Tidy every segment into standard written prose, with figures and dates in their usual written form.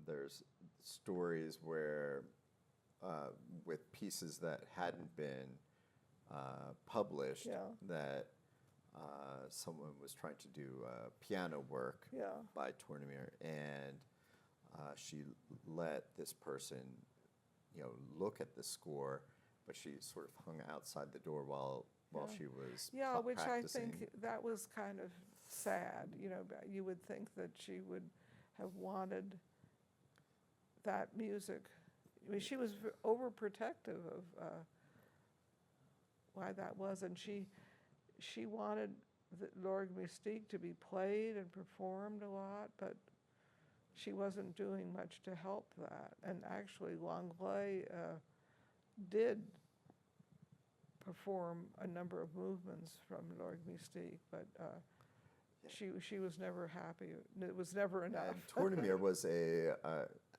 there's stories where with pieces that hadn't been published, Yeah. that someone was trying to do piano work Yeah. by Tournemire, and she let this person, look at the score, but she sort of hung outside the door while Yeah. she was Yeah, which practicing. I think that was kind of sad. You would think that she would have wanted that music. I mean, she was overprotective of why that was, and she wanted the L'Orgue Mystique to be played and performed a lot, but she wasn't doing much to help that. And actually, Langlais did perform a number of movements from L'Orgue Mystique, but she was never happy. It was never enough. And Tournemire was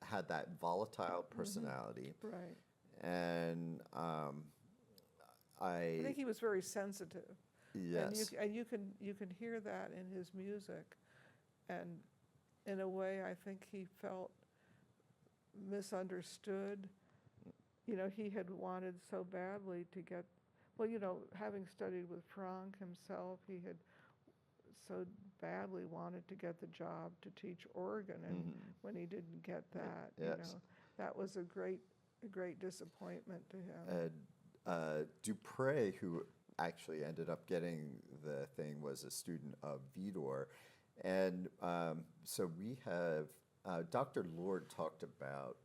had that volatile personality, Right. and I think he was very sensitive. yes, And you can hear that in his music, and in a way, I think he felt misunderstood. He had wanted so badly to get, having studied with Franck himself, he had so badly wanted to get the job to teach organ, and when he didn't get that, yes. that was a great disappointment to him. Dupre, who actually ended up getting the thing, was a student of Vidor. And so we have, Dr. Lord talked about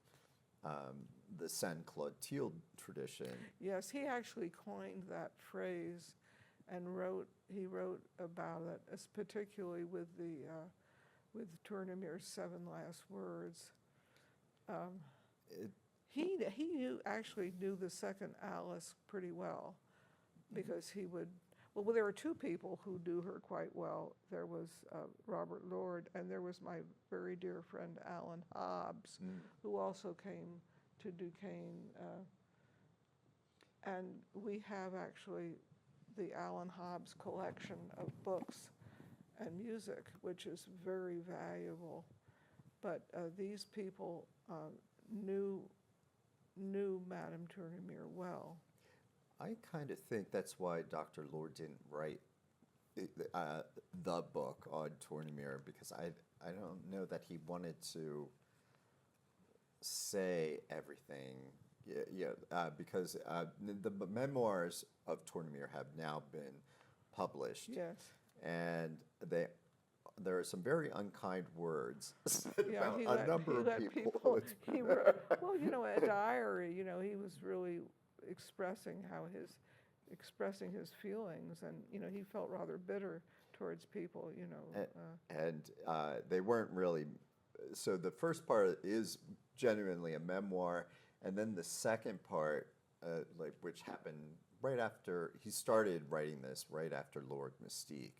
the Saint Clotilde tradition. Yes, he actually coined that phrase, and he wrote about it, as particularly with Tournemire's 7 last words. He actually knew the second Alice pretty well, because he would. Well, there were two people who knew her quite well. There was Robert Lord, and there was my very dear friend Alan Hobbs, who also came to Duquesne. And we have actually the Alan Hobbs collection of books and music, which is very valuable. But these people knew Madame Tournemire well. I kind of think that's why Dr. Lord didn't write the book on Tournemire, because I don't know that he wanted to say everything. Because the memoirs of Tournemire have now been published. Yes. And there are some very unkind words said Yeah, about a number of people. He wrote, a diary. He was really expressing his feelings, and he felt rather bitter towards people. And they weren't really. So the first part is genuinely a memoir, and then the second part, which happened right after he started writing this, right after L'Orgue Mystique,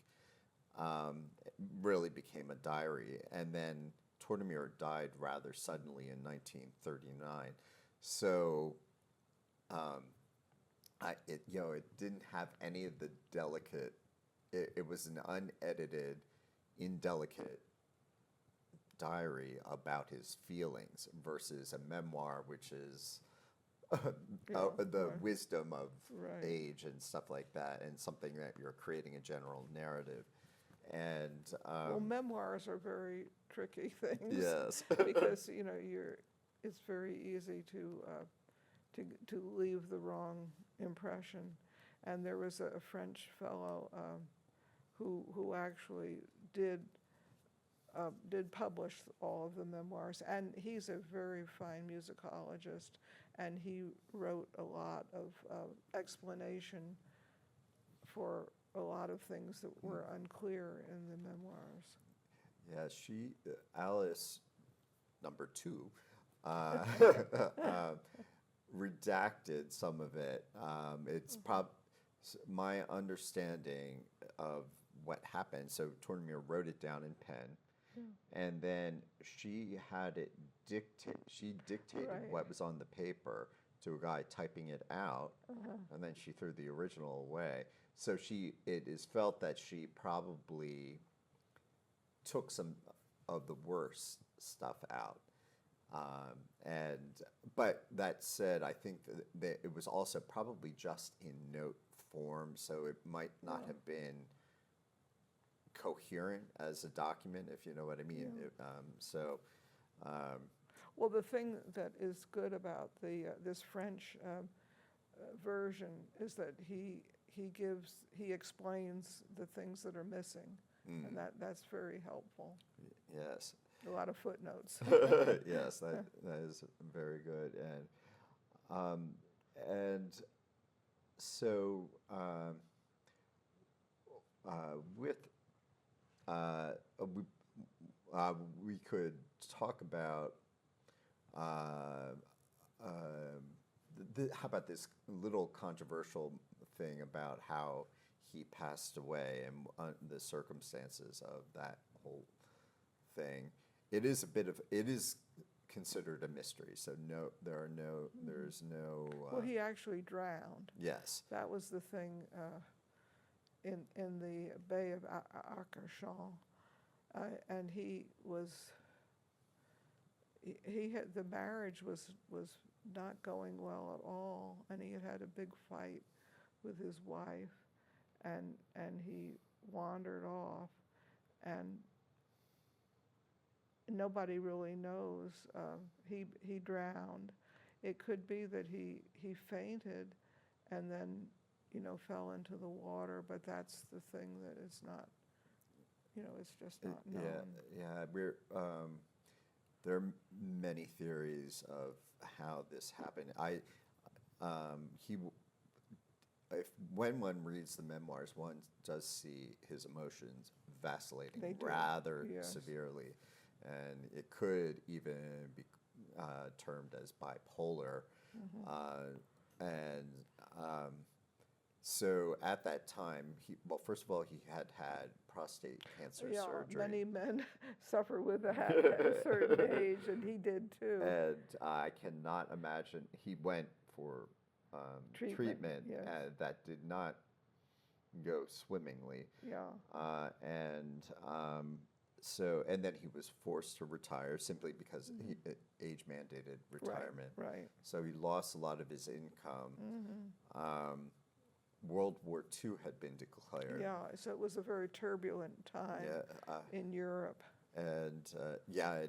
really became a diary. And then Tournemire died rather suddenly in 1939. So it didn't have any of the delicate. It was an unedited, indelicate diary about his feelings versus a memoir, which is the wisdom of age and stuff like that, and something that you're creating a general narrative. And memoirs are very tricky things. Yes. Because it's very easy to leave the wrong impression. And there was a French fellow who actually did publish all of the memoirs, and he's a very fine musicologist, and he wrote a lot of explanation for a lot of things that were unclear in the memoirs. Yeah, Alice, number 2, redacted some of it. It's my understanding of what happened. So Tournemire wrote it down in pen, and then she had it She dictated what was on the paper to a guy typing it out, and then she threw the original away. So it is felt that she probably took some of the worst stuff out. But that said, I think that it was also probably just in note form, so it might not have been coherent as a document, if you know what I mean. Well, the thing that is good about this French version is that he explains the things that are missing, and that's very helpful. Yes. A lot of footnotes. Yes, that is very good, and so we could talk about how about this little controversial thing about how he passed away and the circumstances of that whole thing. It is considered a mystery. So there's no. Well, he actually drowned. Yes. That was the thing in the Bay of Arcachon, and he had the marriage was not going well at all, and he had a big fight with his wife, and he wandered off, and nobody really knows. He drowned. It could be that he fainted and then fell into the water, but that's the thing that is not, it's just not known. Yeah. There are many theories of how this happened. When one reads the memoirs, one does see his emotions vacillating rather severely, and it could even be termed as bipolar. So at that time, first of all, he had prostate cancer surgery. Many men suffer with that at a certain age, and he did too. And I cannot imagine, he went for treatment yes. and that did not go swimmingly. Yeah. And then he was forced to retire simply because age mandated retirement. Right. So he lost a lot of his income. World War II had been declared. Yeah, so it was a very turbulent time in Europe. And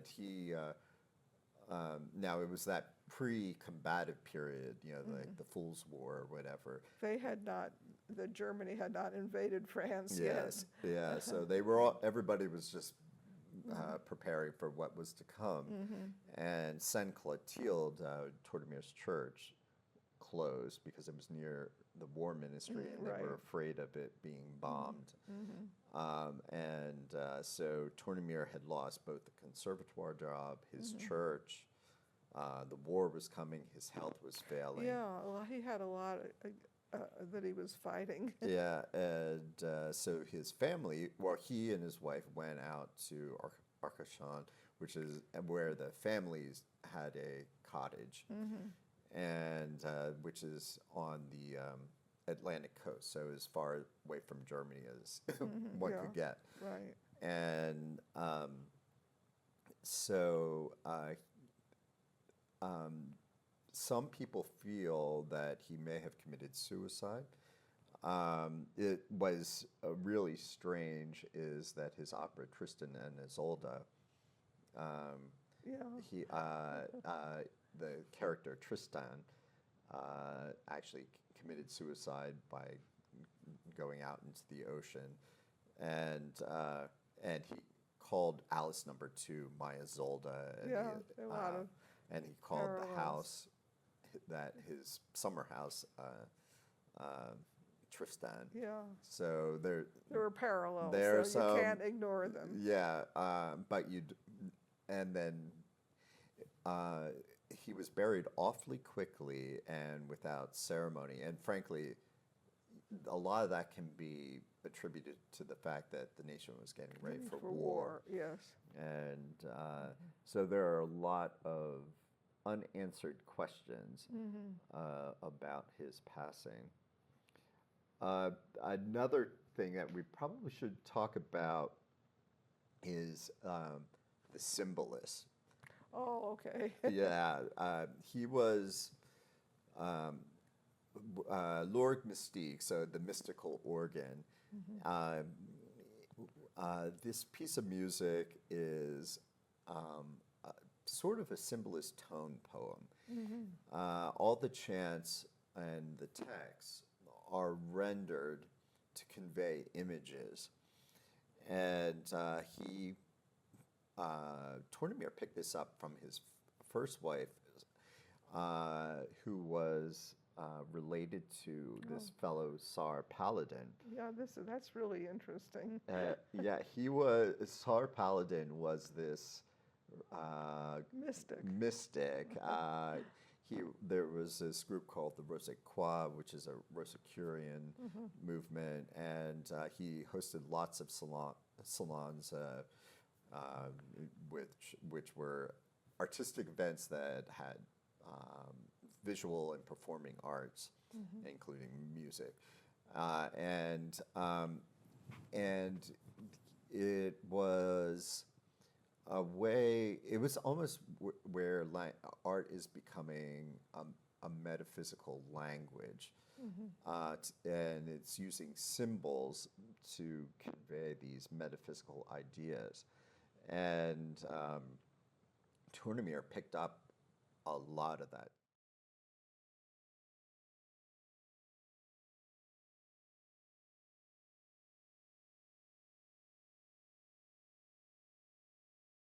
he now it was that pre-combative period, like the Fool's War or whatever. Germany had not invaded France yet. Yeah, so everybody was just preparing for what was to come. And Saint Clotilde, Tournemire's church, closed because it was near the war ministry and they were afraid of it being bombed. So Tournemire had lost both the conservatoire job, his church, the war was coming, his health was failing. Yeah, well, he had a lot that he was fighting. Yeah, and so his family, he and his wife went out to Arcachon, which is where the families had a cottage. And which is on the Atlantic coast, so as far away from Germany as one could get. Right. And some people feel that he may have committed suicide. It was really strange is that his opera Tristan and Isolde, the character Tristan actually committed suicide by going out into the ocean, and he called Alice Number 2 my Isolde, and he called parallels. the house his summer house Tristan. Yeah. So there were parallels. So you can't ignore them. Yeah, and then he was buried awfully quickly and without ceremony. And frankly, a lot of that can be attributed to the fact that the nation was getting ready for war. Yes. And so there are a lot of unanswered questions about his passing. Another thing that we probably should talk about is the symbolists. Oh, okay. Yeah, he was Lord Mystique, so the mystical organ. This piece of music is sort of a symbolist tone poem. All the chants and the texts are rendered to convey images. And Tournemire picked this up from his first wife, who was related to this fellow Tsar Paladin. Yeah, that's really interesting. Tsar Paladin was this mystic. There was this group called the Rosicroix, which is a Rosicrucian movement, and he hosted lots of salons, which were artistic events that had visual and performing arts, including music, and it was a way. It was almost where art is becoming a metaphysical language, and it's using symbols to convey these metaphysical ideas. And Tournemire picked up a lot of that